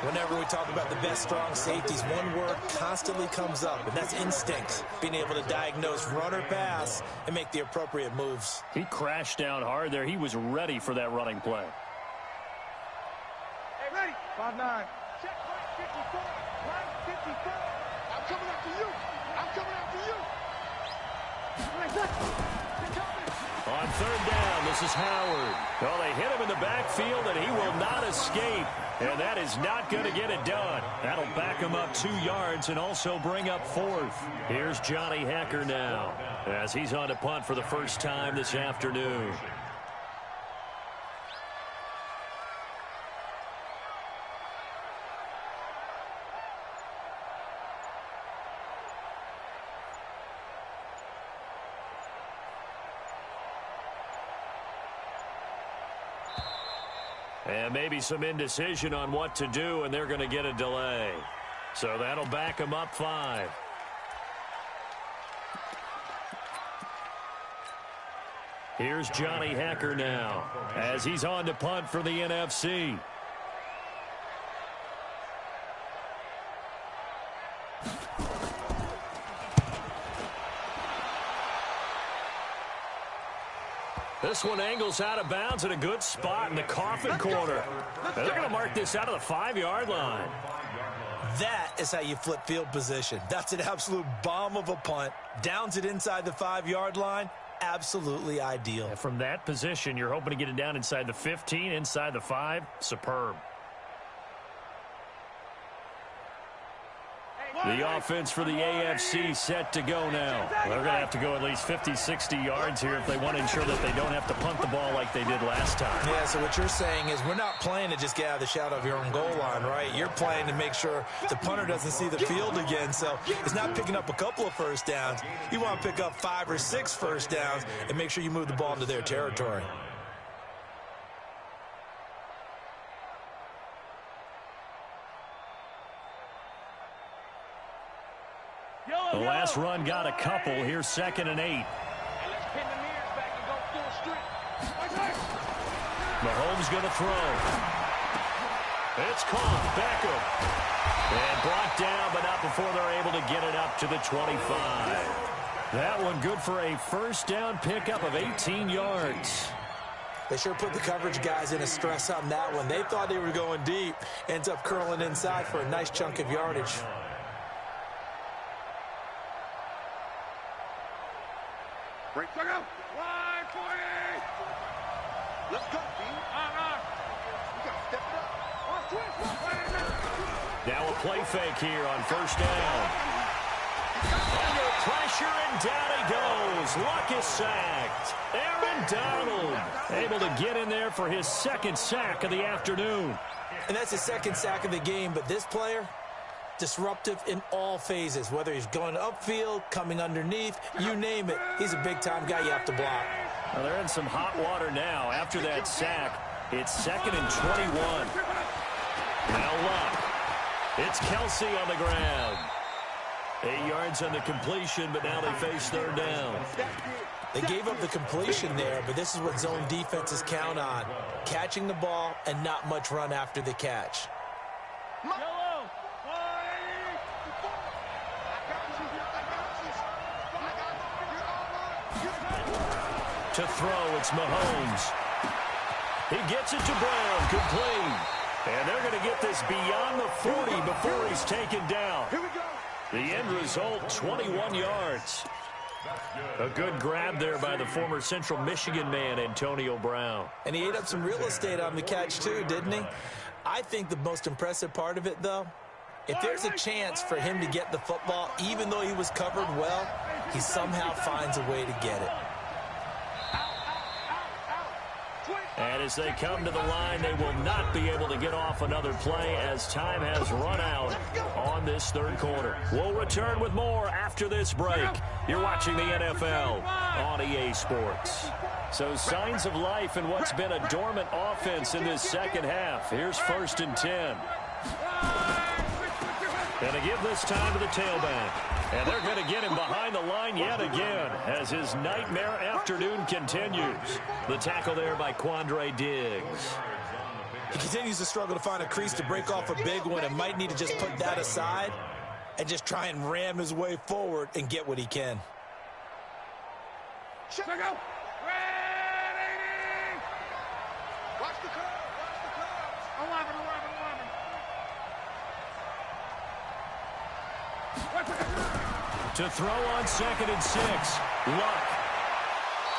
Whenever we talk about the best strong safeties, one word constantly comes up, and that's instinct. Being able to diagnose run or pass and make the appropriate moves. He crashed down hard there. He was ready for that running play. Hey, ready? 5-9. Check right 54. Right 54. I'm coming after you. I'm coming after you. On third down, this is Howard. Well, they hit him in the backfield, and he will not escape. And that is not going to get it done. That'll back him up 2 yards and also bring up 4th. Here's Johnny Hecker now as he's on to punt for the first time this afternoon. And maybe some indecision on what to do, and they're going to get a delay. So that'll back them up 5. Here's Johnny Hecker now as he's on to punt for the NFC. This one angles out of bounds at a good spot in the coffin corner. They're going to mark this out of the 5-yard line. That is how you flip field position. That's an absolute bomb of a punt. Downs it inside the 5-yard line. Absolutely ideal. And from that position, you're hoping to get it down inside the 15, inside the 5. Superb. The offense for the AFC set to go now. They're going to have to go at least 50, 60 yards here if they want to ensure that they don't have to punt the ball like they did last time. Yeah, so what you're saying is we're not playing to just get out of the shadow of your own goal line, right? You're playing to make sure the punter doesn't see the field again. So it's not picking up a couple of first downs. You want to pick up 5 or 6 first downs and make sure you move the ball into their territory. The last run got a couple. Here's 2nd and 8. Mahomes going to throw. It's caught. Beckham. And brought down, but not before they're able to get it up to the 25. That one good for a first down pickup of 18 yards. They sure put the coverage guys in a stress on that one. They thought they were going deep. Ends up curling inside for a nice chunk of yardage. Break, go! Line 40! Let's go, B. We got to step it up. Now a play fake here on first down. Under pressure, and down he goes. Luck is sacked. Aaron Donald able to get in there for his 2nd sack of the afternoon. And that's his 2nd sack of the game, but this player, disruptive in all phases, whether he's going upfield, coming underneath, you name it. He's a big-time guy you have to block. Well, they're in some hot water now. After that sack, it's 2nd and 21. Now Luck. It's Kelsey on the ground. 8 yards on the completion, but now they face 3rd down. They gave up the completion there, but this is what zone defenses count on. Catching the ball and not much run after the catch. To throw, it's Mahomes. He gets it to Brown, complete. And they're going to get this beyond the 40 before he's taken down. Here we go. The end result, 21 yards. A good grab there by the former Central Michigan man, Antonio Brown. And he ate up some real estate on the catch too, didn't he? I think the most impressive part of it, though, if there's a chance for him to get the football, even though he was covered well, he somehow finds a way to get it. And as they come to the line, they will not be able to get off another play as time has run out on this third quarter. We'll return with more after this break. You're watching the NFL on EA Sports. So signs of life in what's been a dormant offense in this second half. Here's 1st and 10. And to give this time to the tailback. And they're going to get him behind the line yet again as his nightmare afternoon continues. The tackle there by Quandre Diggs. He continues to struggle to find a crease to break off a big one and might need to just put that aside and just try and ram his way forward and get what he can. Check out. Ready. Watch the curve. Watch the curve. 11. To throw on 2nd and 6. Luck.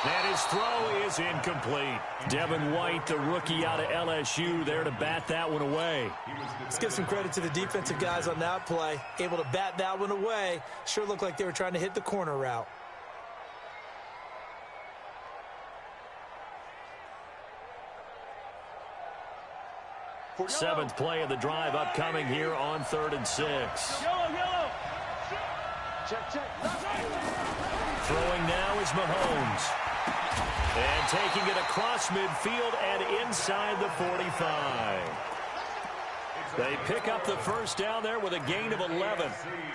And his throw is incomplete. Devin White, the rookie out of LSU, there to bat that one away. Let's give some credit to the defensive guys on that play. Able to bat that one away. Sure looked like they were trying to hit the corner route. Seventh play of the drive upcoming here on 3rd and 6. Yellow. Check. Throwing now is Mahomes. And taking it across midfield and inside the 45. They pick up the first down there with a gain of 11.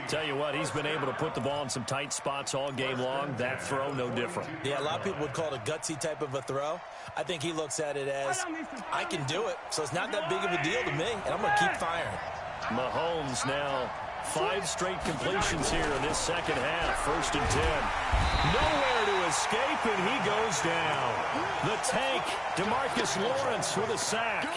Tell you what, he's been able to put the ball in some tight spots all game long. That throw, no different. Yeah, a lot of people would call it a gutsy type of a throw. I think he looks at it as, I can do it, so it's not that big of a deal to me, and I'm going to keep firing. Mahomes now 5 straight completions here in this second half. 1st and 10. Nowhere to escape, and he goes down. The tank, DeMarcus Lawrence with a sack.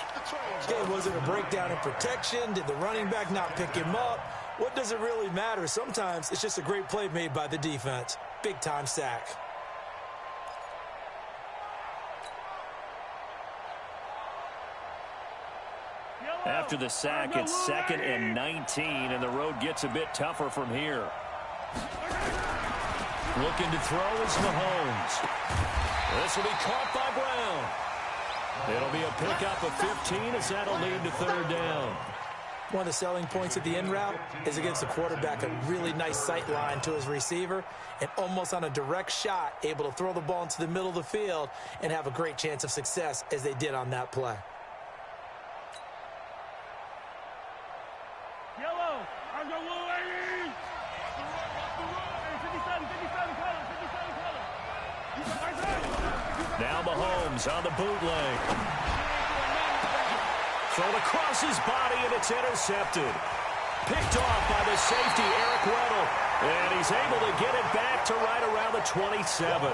Okay, was it a breakdown in protection? Did the running back not pick him up? What does it really matter? Sometimes it's just a great play made by the defense. Big-time sack. After the sack, it's 2nd and 19, and the road gets a bit tougher from here. Looking to throw is Mahomes. This will be caught by Brown. It'll be a pickup of 15 as that'll lead to 3rd down. One of the selling points of the in route is it gives the quarterback a really nice sight line to his receiver and almost on a direct shot able to throw the ball into the middle of the field and have a great chance of success as they did on that play. Now Mahomes on the bootleg. Thrown across his body, and it's intercepted. Picked off by the safety, Eric Weddle. And he's able to get it back to right around the 27.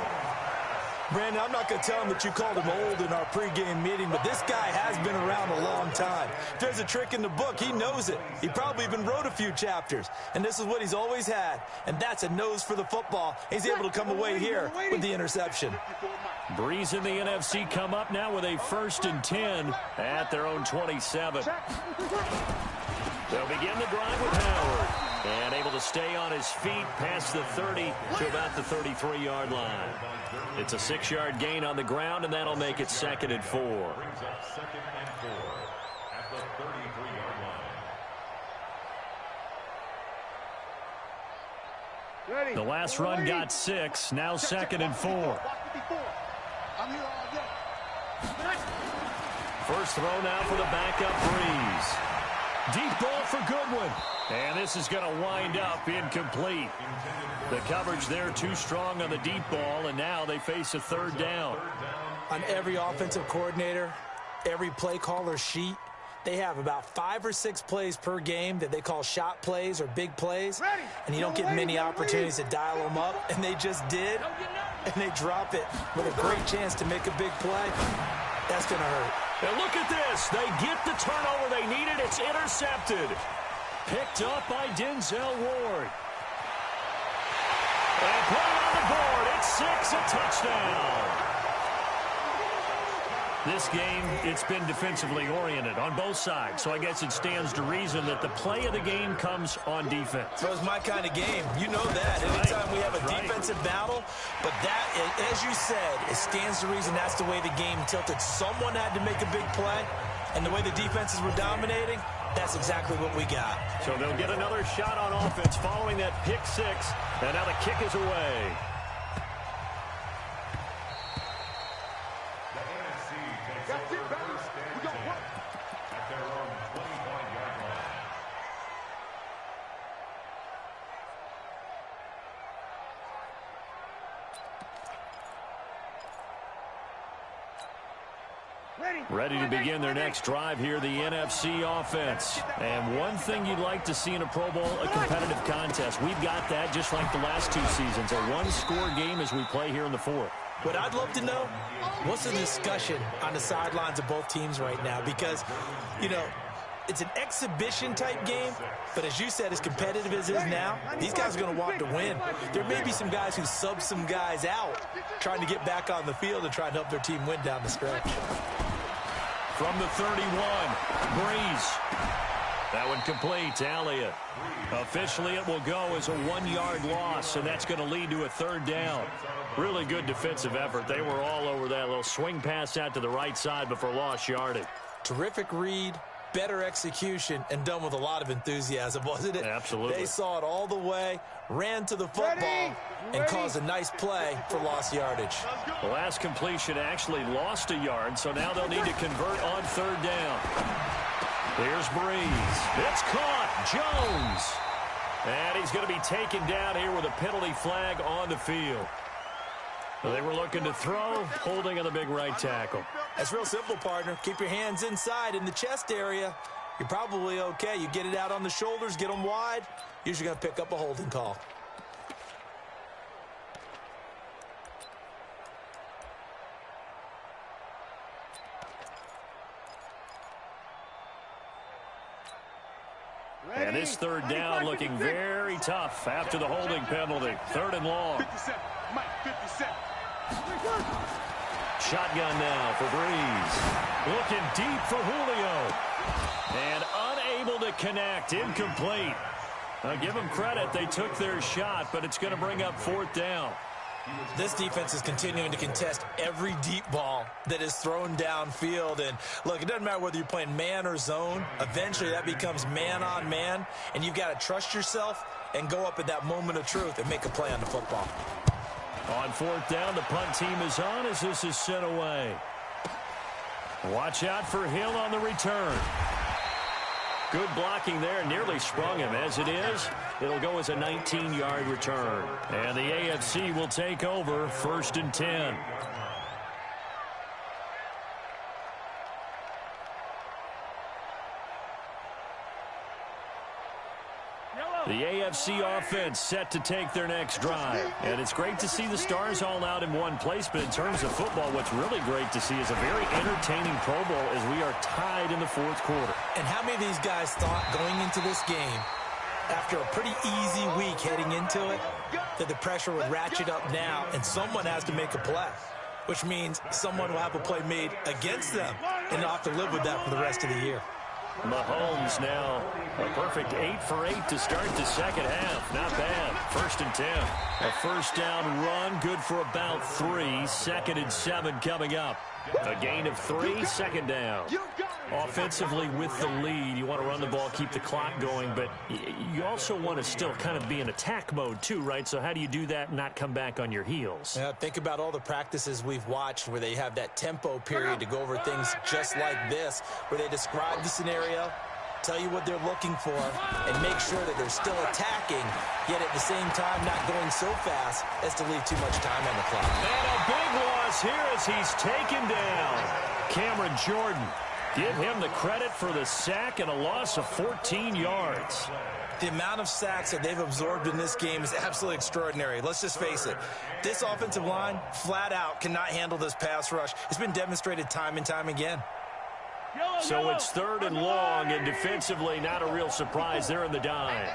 Brandon, I'm not going to tell him that you called him old in our pregame meeting, but this guy has been around a long time. If there's a trick in the book, he knows it. He probably even wrote a few chapters, and this is what he's always had, and that's a nose for the football. He's able to come away here with the interception. Breeze and the NFC come up now with a 1st and 10 at their own 27. They'll begin the drive with Howard. And able to stay on his feet past the 30 to about the 33-yard line. It's a 6-yard gain on the ground, and that'll make it 2nd and 4. Brings up 2nd and 4 at the 33-yard line. Ready. The last run got 6. Now 2nd and 4. First throw now for the backup Breeze. Deep ball for Goodwin. And this is going to wind up incomplete. The coverage there too strong on the deep ball, and now they face a 3rd down. On every offensive coordinator, every play caller sheet, they have about 5 or 6 plays per game that they call shot plays or big plays, and you don't get many opportunities to dial them up, and they just did, and they drop it with a great chance to make a big play. That's going to hurt. And look at this. They get the turnover they needed. It's intercepted. Picked up by Denzel Ward. And put it on the board. It's 6, a touchdown. This game, it's been defensively oriented on both sides, so I guess it stands to reason that the play of the game comes on defense. So it's my kind of game. You know that. Anytime we have a defensive battle, but that, as you said, it stands to reason that's the way the game tilted. Someone had to make a big play, and the way the defenses were dominating, that's exactly what we got. So they'll get another shot on offense following that pick six, and now the kick is away. Ready to begin their next drive here, the NFC offense. And one thing you'd like to see in a Pro Bowl, a competitive contest. We've got that just like the last two seasons, a one-score game as we play here in the fourth. What I'd love to know, what's the discussion on the sidelines of both teams right now? Because, you know, it's an exhibition-type game, but as you said, as competitive as it is now, these guys are going to want to win. There may be some guys who sub some guys out trying to get back on the field and try and help their team win down the stretch. From the 31, Breeze. That one complete to Elliott. Officially, it will go as a 1-yard loss, and that's going to lead to a third down. Really good defensive effort. They were all over that little swing pass out to the right side before lost yardage. Terrific read, better execution, and done with a lot of enthusiasm, wasn't it? Absolutely. They saw it all the way, ran to the football, and caused a nice play for lost yardage. The last completion actually lost a yard, so now they'll need to convert on third down. Here's Breeze. It's caught. Jones. And he's going to be taken down here with a penalty flag on the field. They were looking to throw, holding on the big right tackle. That's real simple, partner. Keep your hands inside in the chest area. You're probably okay. You get it out on the shoulders, get them wide. Usually going to pick up a holding call. And this third down looking very tough after the holding penalty. Third and long. 57. Mike, 57. Shotgun now for Breeze. Looking deep for Julio. And unable to connect. Incomplete. Now give them credit. They took their shot, but it's going to bring up fourth down. This defense is continuing to contest every deep ball that is thrown downfield. And, look, it doesn't matter whether you're playing man or zone. Eventually, that becomes man-on-man, and you've got to trust yourself and go up at that moment of truth and make a play on the football. On fourth down, the punt team is on as this is sent away. Watch out for Hill on the return. Good blocking there, nearly sprung him. As it is, it'll go as a 19-yard return. And the AFC will take over 1st and 10. The AFC offense set to take their next drive. And it's great to see the stars all out in one place, but in terms of football, what's really great to see is a very entertaining Pro Bowl as we are tied in the fourth quarter. And how many of these guys thought going into this game, after a pretty easy week heading into it, that the pressure would ratchet up now and someone has to make a play, which means someone will have a play made against them and they'll have to live with that for the rest of the year. Mahomes now a perfect 8 for 8 to start the second half. Not bad. 1st and 10. A first down run, good for about 3. 2nd and 7 coming up. A gain of 3, second down. Offensively with the lead, you want to run the ball, keep the clock going, but you also want to still kind of be in attack mode too, right? So how do you do that and not come back on your heels? Yeah, think about all the practices we've watched where they have that tempo period to go over things just like this, where they describe the scenario, tell you what they're looking for, and make sure that they're still attacking, yet at the same time not going so fast as to leave too much time on the clock. And a big loss here as he's taken down. Cameron Jordan. Give him the credit for the sack and a loss of 14 yards. The amount of sacks that they've absorbed in this game is absolutely extraordinary. Let's just face it. This offensive line, flat out, cannot handle this pass rush. It's been demonstrated time and time again. So it's 3rd and long, and defensively, not a real surprise. They're in the dime.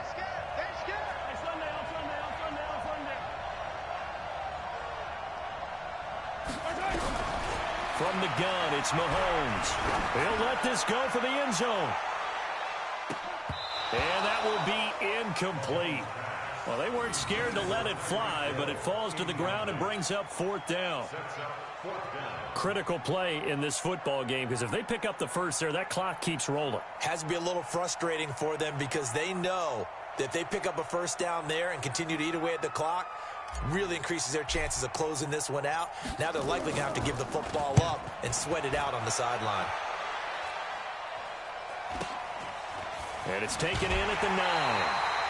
From the gun, it's Mahomes. He'll let this go for the end zone. And that will be incomplete. Well, they weren't scared to let it fly, but it falls to the ground and brings up 4th down. Critical play in this football game, because if they pick up the first there, that clock keeps rolling. Has to be a little frustrating for them because they know that if they pick up a first down there and continue to eat away at the clock, really increases their chances of closing this one out. Now they're likely going to have to give the football up and sweat it out on the sideline. And it's taken in at the 9.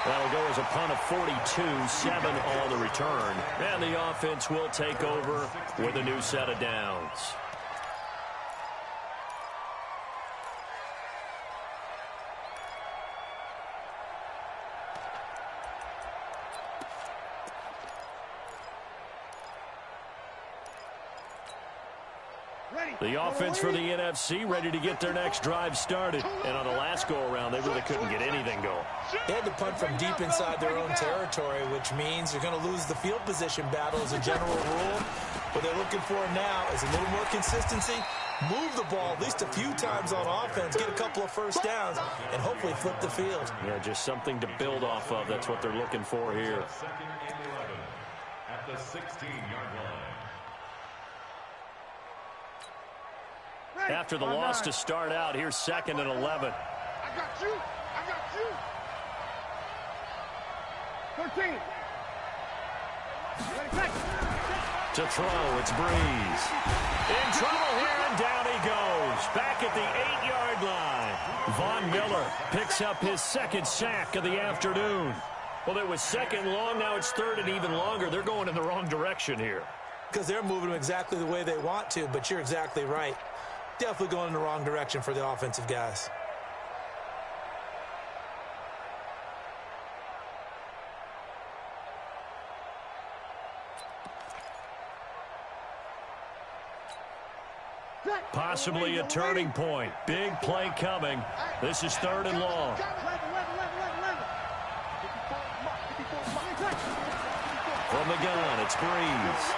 That'll go as a punt of 42, 7 on the return. And the offense will take over with a new set of downs. The offense for the NFC ready to get their next drive started. And on the last go-around, they really couldn't get anything going. They had to punt from deep inside their own territory, which means they're going to lose the field position battle as a general rule. What they're looking for now is a little more consistency, move the ball at least a few times on offense, get a couple of first downs, and hopefully flip the field. Yeah, just something to build off of. That's what they're looking for here. Second and 11 at the 16-yard line. After the loss to start out, here's 2nd and 11. I got you. I got you. 13. To throw, it's Breeze. In trouble here, and down he goes. Back at the 8-yard line. Von Miller picks up his 2nd sack of the afternoon. Well, it was 2nd long, now it's 3rd and even longer. They're going in the wrong direction here. Because they're moving them exactly the way they want to, but you're exactly right. Definitely going in the wrong direction for the offensive guys. Possibly a turning point. Big play coming. This is 3rd and long. From the gun, it's Breeze.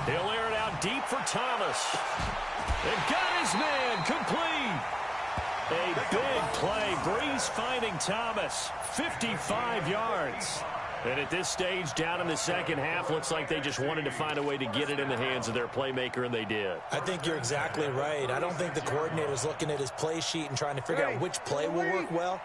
He'll air it out deep for Thomas. And got his man complete. A big play. Breeze finding Thomas. 55 yards. And at this stage, down in the second half, looks like they just wanted to find a way to get it in the hands of their playmaker, and they did. I think you're exactly right. I don't think the coordinator's looking at his play sheet and trying to figure out which play will work well.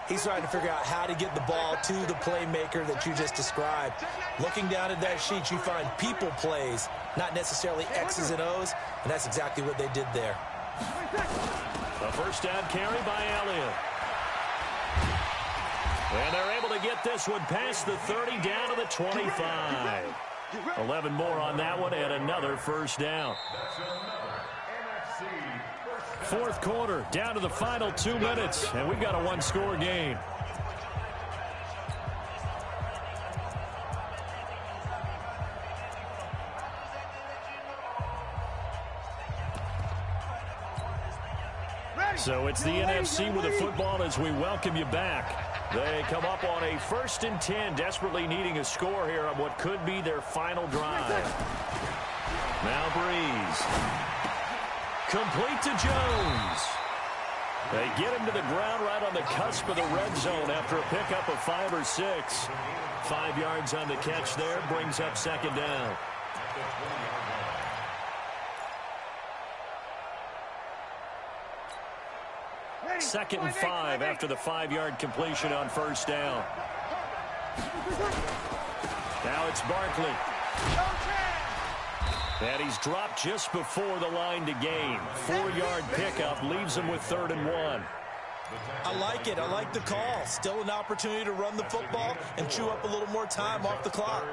He's trying to figure out how to get the ball to the playmaker that you just described. Looking down at that sheet, you find people plays, not necessarily X's and O's, and that's exactly what they did there. A first down carry by Elliott. And they're able to get this one past the 30 down to the 25. 11 more on that one and another first down. Fourth quarter, down to the final 2 minutes, and we've got a one-score game. So it's the NFC with the football as we welcome you back. They come up on a 1st and 10, desperately needing a score here on what could be their final drive. Now Breeze. Complete to Jones. They get him to the ground right on the cusp of the red zone after a pickup of 5 or 6. 5 yards on the catch there, brings up 2nd down. Second and 5 after the 5-yard completion on first down. Now it's Barkley. And he's dropped just before the line to gain. 4-yard pickup leaves him with 3rd and 1. I like it. I like the call. Still an opportunity to run the football and chew up a little more time off the clock.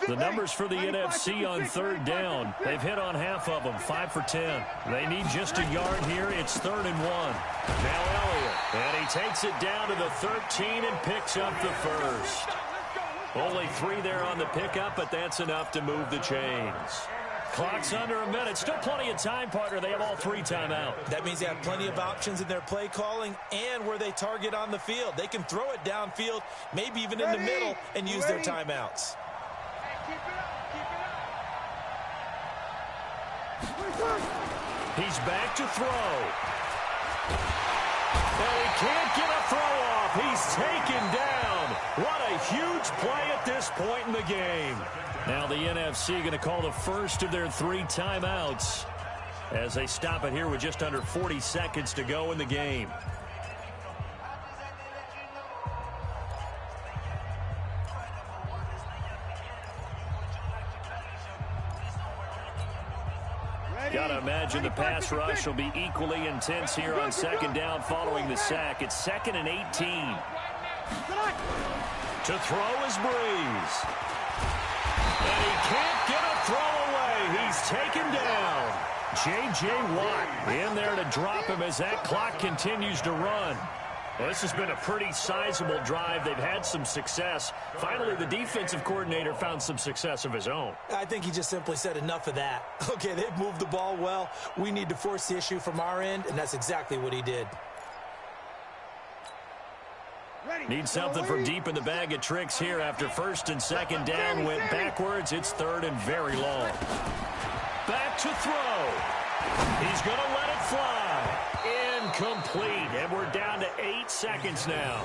The numbers for the NFC on 3rd down. They've hit on half of them, 5 for 10. They need just a yard here. It's 3rd and 1. Now Elliott, and he takes it down to the 13 and picks up the first. Only 3 there on the pickup, but that's enough to move the chains. Clock's under a minute. Still plenty of time, partner. They have all 3 timeouts. That means they have plenty of options in their play calling and where they target on the field. They can throw it downfield, maybe even in the middle, and use their timeouts. He's back to throw. And he can't get a throw off. He's taken down. What a huge play at this point in the game. Now the NFC going to call the first of their 3 timeouts as they stop it here with just under 40 seconds to go in the game. Gotta imagine the pass rush will be equally intense here on second down following the sack. It's 2nd and 18. To throw is Breeze. And he can't get a throw away. He's taken down. J.J. Watt in there to drop him as that clock continues to run. Well, this has been a pretty sizable drive. They've had some success. Finally, the defensive coordinator found some success of his own. I think he just simply said enough of that. Okay, they've moved the ball well. We need to force the issue from our end, and that's exactly what he did. Need something from deep in the bag of tricks here after 1st and 2nd down. Went backwards. It's 3rd and very long. Back to throw. He's going to let it fly. Incomplete. And we're down to 8 seconds now.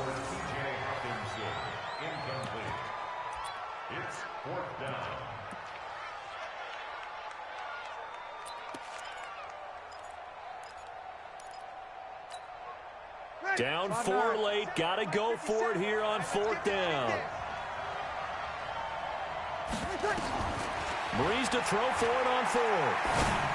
It's 4th down. Down 4 late. Got to go for it here on 4th down. Breeze to throw for it on 4th.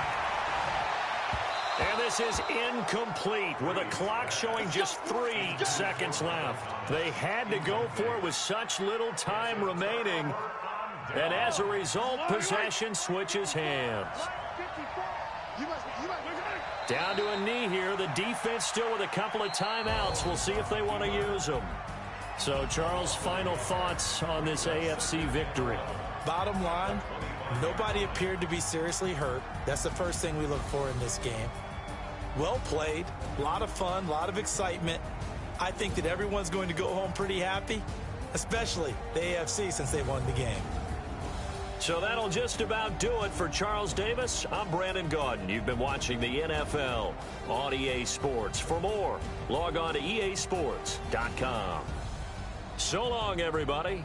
And this is incomplete with a clock showing just 3 seconds left. They had to go for it with such little time remaining. And as a result, possession switches hands. Down to a knee here. The defense still with a couple of timeouts. We'll see if they want to use them. So, Charles, final thoughts on this AFC victory. Bottom line, nobody appeared to be seriously hurt. That's the first thing we look for in this game. Well played, a lot of fun, a lot of excitement. I think that everyone's going to go home pretty happy, especially the AFC since they won the game. So that'll just about do it for Charles Davis. I'm Brandon Gaudin. You've been watching the NFL on EA Sports. For more, log on to easports.com. So long, everybody.